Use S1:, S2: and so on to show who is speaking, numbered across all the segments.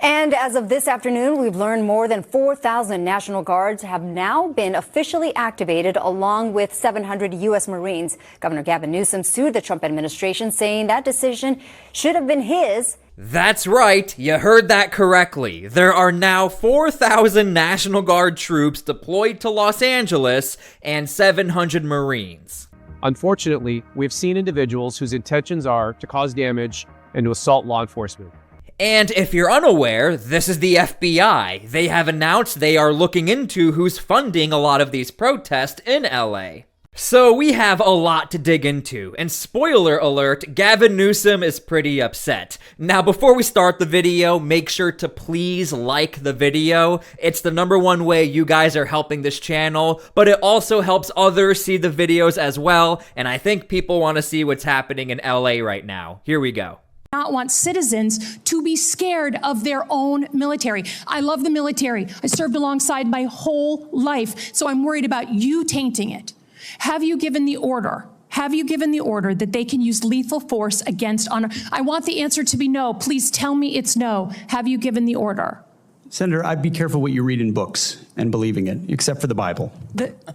S1: And as of this afternoon, we've learned more than 4,000 National Guards have now been officially activated, along with 700 U.S. Marines. Governor Gavin Newsom sued the Trump administration, saying that decision should have been his.
S2: That's right, you heard that correctly. There are now 4,000 National Guard troops deployed to Los Angeles and 700 Marines.
S3: Unfortunately, we've seen individuals whose intentions are to cause damage and to assault law enforcement.
S2: And if you're unaware, this is the FBI. They have announced they are looking into who's funding a lot of these protests in LA. So we have a lot to dig into, and spoiler alert, Gavin Newsom is pretty upset. Now before we start the video, make sure to please like the video. It's the #1 way you guys are helping this channel, but it also helps others see the videos as well, and I think people want to see what's happening in LA right now. Here we go.
S4: Not want citizens to be scared of their own military. I love the military. I served alongside my whole life, so I'm worried about you tainting it. Have you given the order? Have you given the order that they can use lethal force against honor? I want the answer to be no. Please tell me it's no. Have you given the order?
S5: Senator, I'd be careful what you read in books and believing it, except for the Bible.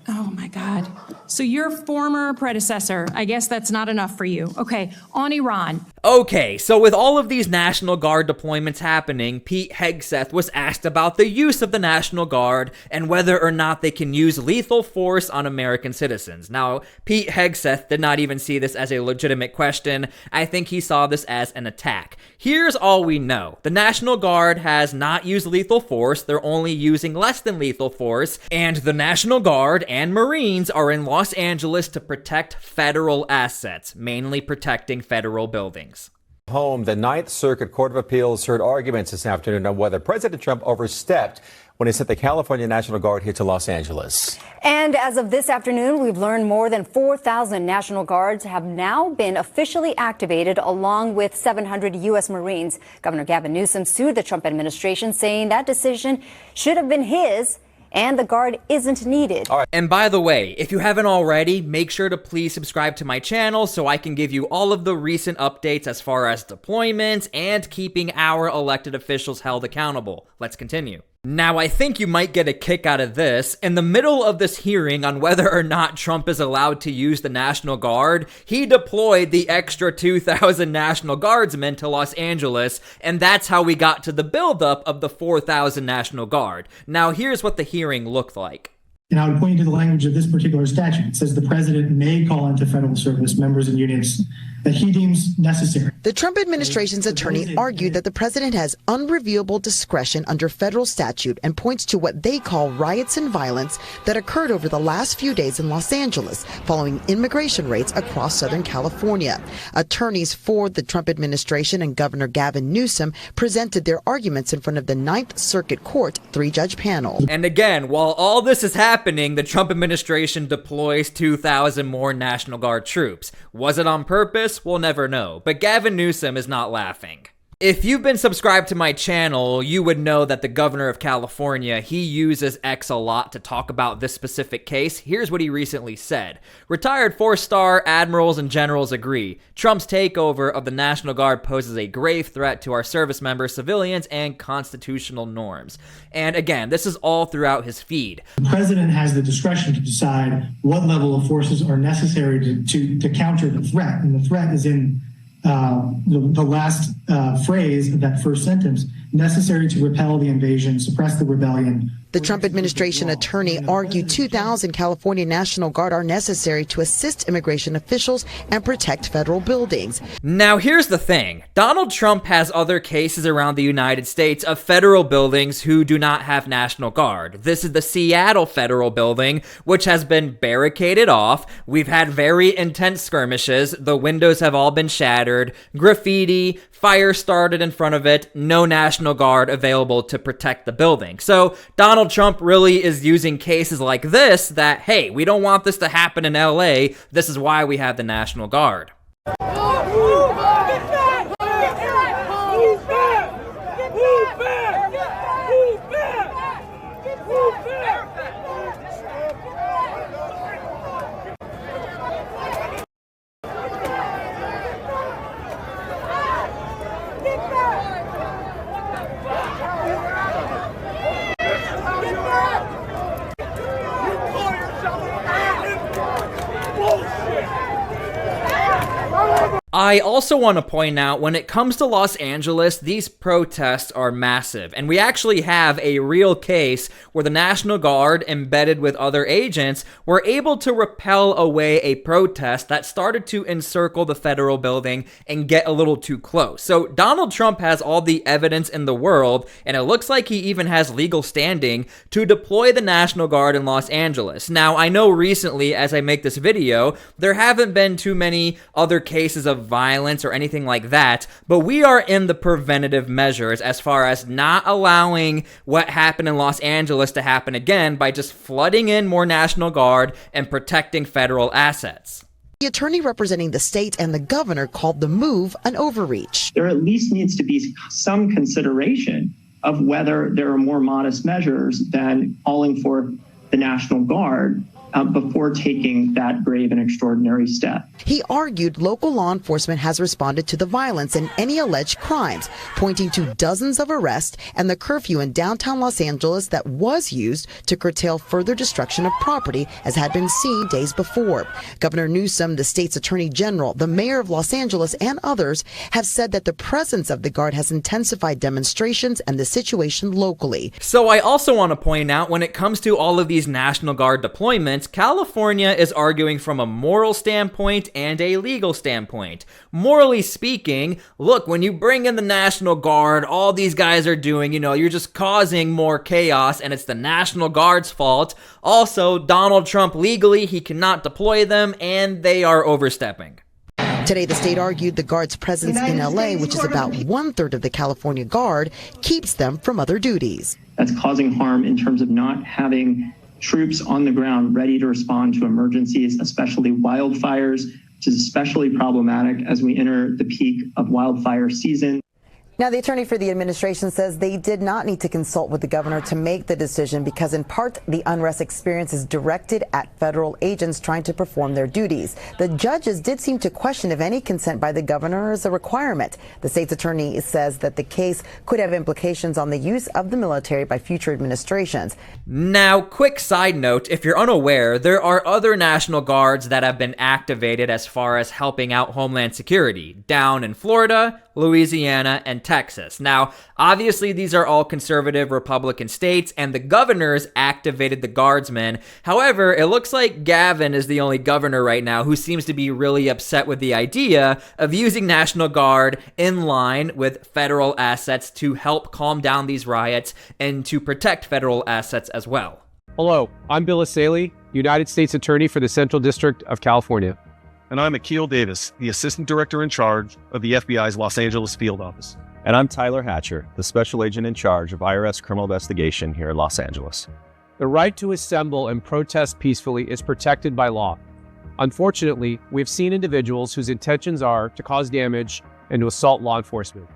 S4: Oh my God. So your former predecessor, I guess that's not enough for you. Okay, on Iran.
S2: Okay, so with all of these National Guard deployments happening, Pete Hegseth was asked about the use of the National Guard and whether or not they can use lethal force on American citizens. Now, Pete Hegseth did not even see this as a legitimate question. I think he saw this as an attack. Here's all we know. The National Guard has not used lethal force. They're only using less than lethal force, and the National Guard and Marines are in Los Angeles to protect federal assets, mainly protecting federal buildings.
S6: Home, the Ninth Circuit Court of Appeals heard arguments this afternoon on whether President Trump overstepped when he sent the California National Guard here to Los Angeles.
S1: And as of this afternoon, we've learned more than 4,000 National Guards have now been officially activated, along with 700 U.S. Marines. Governor Gavin Newsom sued the Trump administration, saying that decision should have been his, and the Guard isn't needed.
S2: All right. And by the way, if you haven't already, make sure to please subscribe to my channel so I can give you all of the recent updates as far as deployments and keeping our elected officials held accountable. Let's continue. Now, I think you might get a kick out of this. In the middle of this hearing on whether or not Trump is allowed to use the National Guard, he deployed the extra 2,000 National Guardsmen to Los Angeles, and that's how we got to the buildup of the 4,000 National Guard. Now, here's what the hearing looked like.
S7: And I would point you to the language of this particular statute. It says the president may call into federal service members and units that he deems necessary.
S8: The Trump administration's attorney argued that the president has unreviewable discretion under federal statute and points to what they call riots and violence that occurred over the last few days in Los Angeles following immigration raids across Southern California. Attorneys for the Trump administration and Governor Gavin Newsom presented their arguments in front of the Ninth Circuit Court 3-judge panel.
S2: And again, while all this is happening, the Trump administration deploys 2,000 more National Guard troops. Was it on purpose? We'll never know. But Gavin Newsom is not laughing. If you've been subscribed to my channel, you would know that the governor of California, he uses X a lot to talk about this specific case. Here's what he recently said. Retired 4-star admirals and generals agree. Trump's takeover of the National Guard poses a grave threat to our service members, civilians, and constitutional norms. And again, this is all throughout his feed.
S7: The president has the discretion to decide what level of forces are necessary to counter the threat. And the threat is in the last phrase of that first sentence, necessary to repel the invasion, suppress the rebellion.
S8: The Trump administration attorney argued 2,000 California National Guard are necessary to assist immigration officials and protect federal buildings.
S2: Now, here's the thing. Donald Trump has other cases around the United States of federal buildings who do not have National Guard. This is the Seattle Federal Building, which has been barricaded off. We've had very intense skirmishes. The windows have all been shattered. Graffiti, fire started in front of it. No National Guard available to protect the building. So Donald Trump really is using cases like this that, hey, we don't want this to happen in LA. This is why we have the National Guard. I also want to point out, when it comes to Los Angeles, these protests are massive. And we actually have a real case where the National Guard, embedded with other agents, were able to repel away a protest that started to encircle the federal building and get a little too close. So Donald Trump has all the evidence in the world, and it looks like he even has legal standing to deploy the National Guard in Los Angeles. Now, I know recently, as I make this video, there haven't been too many other cases of violence or anything like that, but we are in the preventative measures as far as not allowing what happened in Los Angeles to happen again by just flooding in more National Guard and protecting federal assets.
S8: The attorney representing the state and the governor called the move an overreach.
S9: There at least needs to be some consideration of whether there are more modest measures than calling for the National Guard before taking that brave and extraordinary step.
S8: He argued local law enforcement has responded to the violence and any alleged crimes, pointing to dozens of arrests and the curfew in downtown Los Angeles that was used to curtail further destruction of property, as had been seen days before. Governor Newsom, the state's attorney general, the mayor of Los Angeles, and others have said that the presence of the Guard has intensified demonstrations and the situation locally.
S2: So I also want to point out, when it comes to all of these National Guard deployments, California is arguing from a moral standpoint and a legal standpoint. Morally speaking, look, when you bring in the National Guard, all these guys are doing, you're just causing more chaos, and it's the National Guard's fault. Also, Donald Trump, legally, he cannot deploy them, and they are overstepping.
S8: Today, the state argued the Guard's presence in LA, which is about 1/3 of the California Guard, keeps them from other duties.
S9: That's causing harm in terms of not having troops on the ground ready to respond to emergencies, especially wildfires, which is especially problematic as we enter the peak of wildfire season.
S8: Now, the attorney for the administration says they did not need to consult with the governor to make the decision because, in part, the unrest experience is directed at federal agents trying to perform their duties. The judges did seem to question if any consent by the governor is a requirement. The state's attorney says that the case could have implications on the use of the military by future administrations.
S2: Now, quick side note, if you're unaware, there are other National Guards that have been activated as far as helping out Homeland Security down in Florida, Louisiana, and Texas. Now, obviously, these are all conservative Republican states, and the governors activated the guardsmen. However, it looks like Gavin is the only governor right now who seems to be really upset with the idea of using National Guard in line with federal assets to help calm down these riots and to protect federal assets as well.
S3: Hello, I'm Bill Asaley, United States Attorney for the Central District of California.
S10: And I'm Akil Davis, the Assistant Director in charge of the FBI's Los Angeles Field Office.
S11: And I'm Tyler Hatcher, the Special Agent in charge of IRS Criminal Investigation here in Los Angeles.
S3: The right to assemble and protest peacefully is protected by law. Unfortunately, we've seen individuals whose intentions are to cause damage and to assault law enforcement.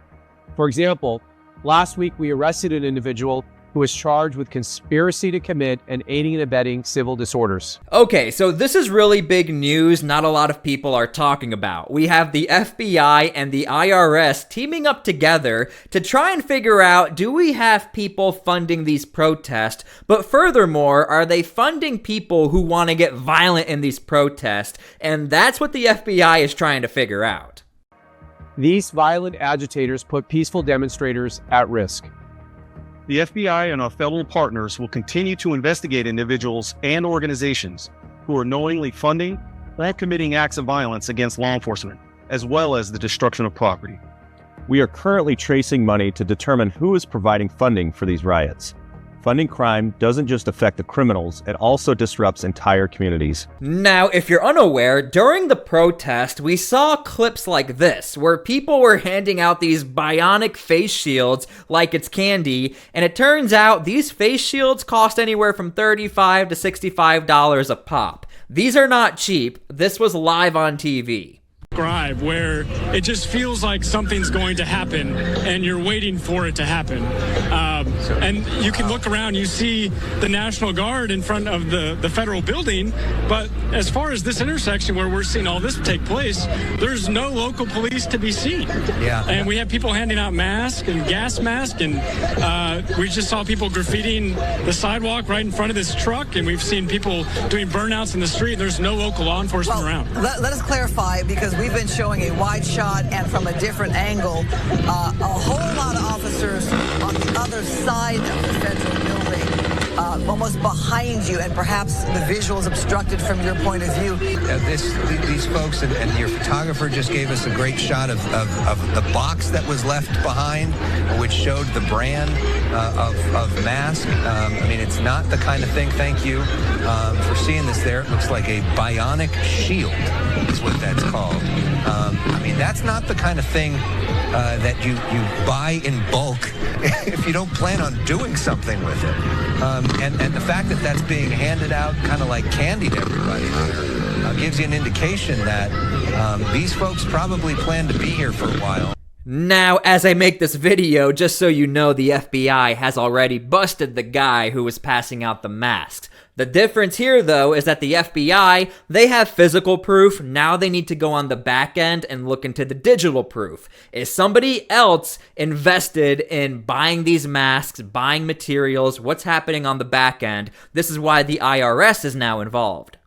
S3: For example, last week we arrested an individual who was charged with conspiracy to commit and aiding and abetting civil disorders.
S2: Okay, so this is really big news not a lot of people are talking about. We have the FBI and the IRS teaming up together to try and figure out, do we have people funding these protests? But furthermore, are they funding people who want to get violent in these protests? And that's what the FBI is trying to figure out.
S3: These violent agitators put peaceful demonstrators at risk.
S10: The FBI and our federal partners will continue to investigate individuals and organizations who are knowingly funding or committing acts of violence against law enforcement, as well as the destruction of property.
S11: We are currently tracing money to determine who is providing funding for these riots. Funding crime doesn't just affect the criminals, it also disrupts entire communities.
S2: Now, if you're unaware, during the protest, we saw clips like this, where people were handing out these bionic face shields like it's candy, and it turns out these face shields cost anywhere from $35 to $65 a pop. These are not cheap. This was live on TV.
S12: Where it just feels like something's going to happen and you're waiting for it to happen. And you can look around, you see the National Guard in front of the federal building, but as far as this intersection where we're seeing all this take place, there's no local police to be seen. Yeah. And we have people handing out masks and gas masks, and we just saw people graffitiing the sidewalk right in front of this truck, and we've seen people doing burnouts in the street. There's no local law enforcement around.
S13: Let us clarify, because we've been showing a wide shot and from a different angle, a whole lot of officers on the other side of the federal building, almost behind you, and perhaps the visual is obstructed from your point of view.
S14: These folks and your photographer just gave us a great shot of the box that was left behind, which showed the brand of mask. I mean, it's not the kind of thing, thank you for seeing this there. It looks like a bionic shield is what that's called. I mean, that's not the kind of thing that you buy in bulk if you don't plan on doing something with it. And the fact that that's being handed out kind of like candy to everybody gives you an indication that these folks probably plan to be here for a while.
S2: Now, as I make this video, just so you know, the FBI has already busted the guy who was passing out the masks. The difference here, though, is that the FBI, they have physical proof. Now they need to go on the back end and look into the digital proof. Is somebody else invested in buying these masks, buying materials? What's happening on the back end? This is why the IRS is now involved.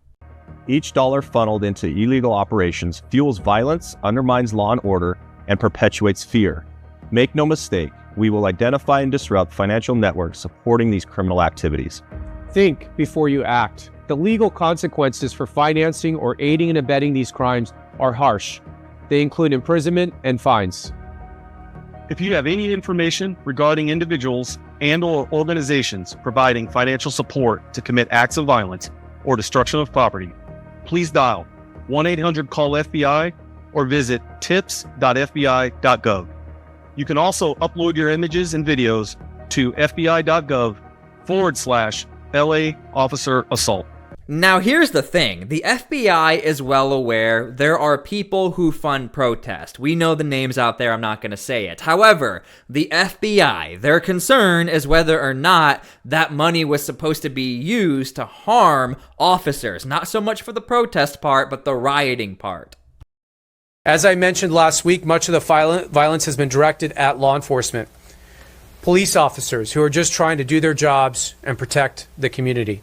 S11: Each dollar funneled into illegal operations fuels violence, undermines law and order, and perpetuates fear. Make no mistake, we will identify and disrupt financial networks supporting these criminal activities.
S3: Think before you act. The legal consequences for financing or aiding and abetting these crimes are harsh. They include imprisonment and fines.
S10: If you have any information regarding individuals and/or organizations providing financial support to commit acts of violence or destruction of property, please dial 1-800-CALL-FBI or visit tips.fbi.gov. You can also upload your images and videos to fbi.gov/LA officer assault.
S2: Now here's the thing, the FBI is well aware there are people who fund protest. We know the names out there, I'm not going to say it. However, the FBI, their concern is whether or not that money was supposed to be used to harm officers. Not so much for the protest part, but the rioting part.
S3: As I mentioned last week, much of the violence has been directed at law enforcement. Police officers who are just trying to do their jobs and protect the community.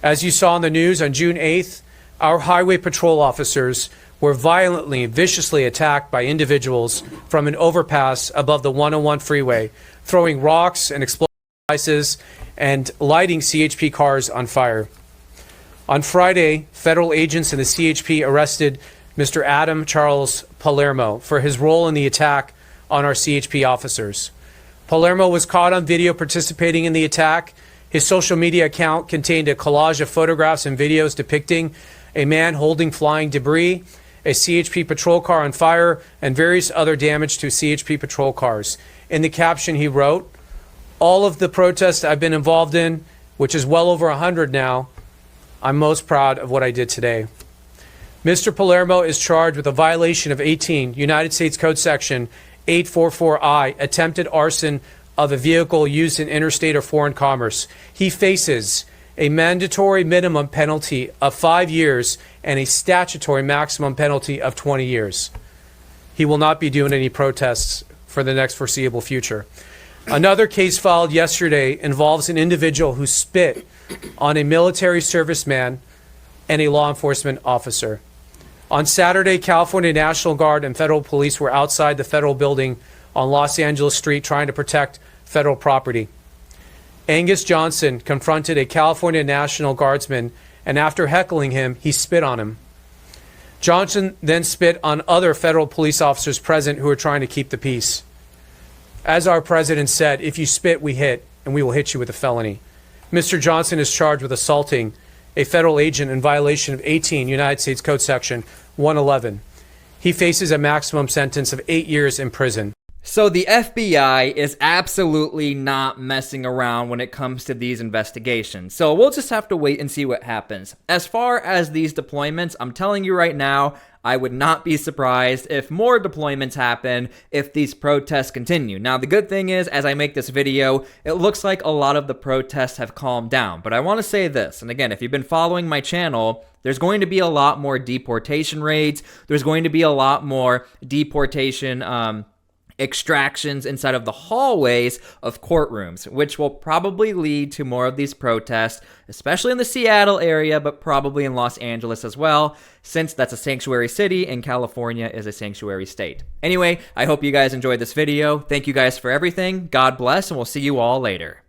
S3: As you saw in the news, on June 8th, our highway patrol officers were violently and viciously attacked by individuals from an overpass above the 101 freeway, throwing rocks and explosive devices and lighting CHP cars on fire. On Friday, federal agents in the CHP arrested Mr. Adam Charles Palermo for his role in the attack on our CHP officers. Palermo was caught on video participating in the attack. His social media account contained a collage of photographs and videos depicting a man holding flying debris, a CHP patrol car on fire, and various other damage to CHP patrol cars. In the caption, he wrote, "All of the protests I've been involved in, which is well over 100 now, I'm most proud of what I did today." Mr. Palermo is charged with a violation of 18 United States Code Section 844I, attempted arson of a vehicle used in interstate or foreign commerce. He faces a mandatory minimum penalty of 5 years and a statutory maximum penalty of 20 years. He will not be doing any protests for the next foreseeable future. Another case filed yesterday involves an individual who spit on a military serviceman and a law enforcement officer. On Saturday, California National Guard and federal police were outside the federal building on Los Angeles Street trying to protect federal property. Angus Johnson confronted a California National Guardsman, and after heckling him, he spit on him. Johnson then spit on other federal police officers present who were trying to keep the peace. As our president said, if you spit, we hit, and we will hit you with a felony. Mr. Johnson is charged with assaulting a federal agent in violation of 18 United States Code Section 111. He faces a maximum sentence of 8 years in prison.
S2: So the FBI is absolutely not messing around when it comes to these investigations. So we'll just have to wait and see what happens. As far as these deployments, I'm telling you right now, I would not be surprised if more deployments happen if these protests continue. Now, the good thing is, as I make this video, it looks like a lot of the protests have calmed down. But I want to say this, and again, if you've been following my channel, there's going to be a lot more deportation raids. There's going to be a lot more deportation extractions inside of the hallways of courtrooms, which will probably lead to more of these protests, especially in the Seattle area, but probably in Los Angeles as well, since that's a sanctuary city and California is a sanctuary state. Anyway, I hope you guys enjoyed this video. Thank you guys for everything. God bless, and we'll see you all later.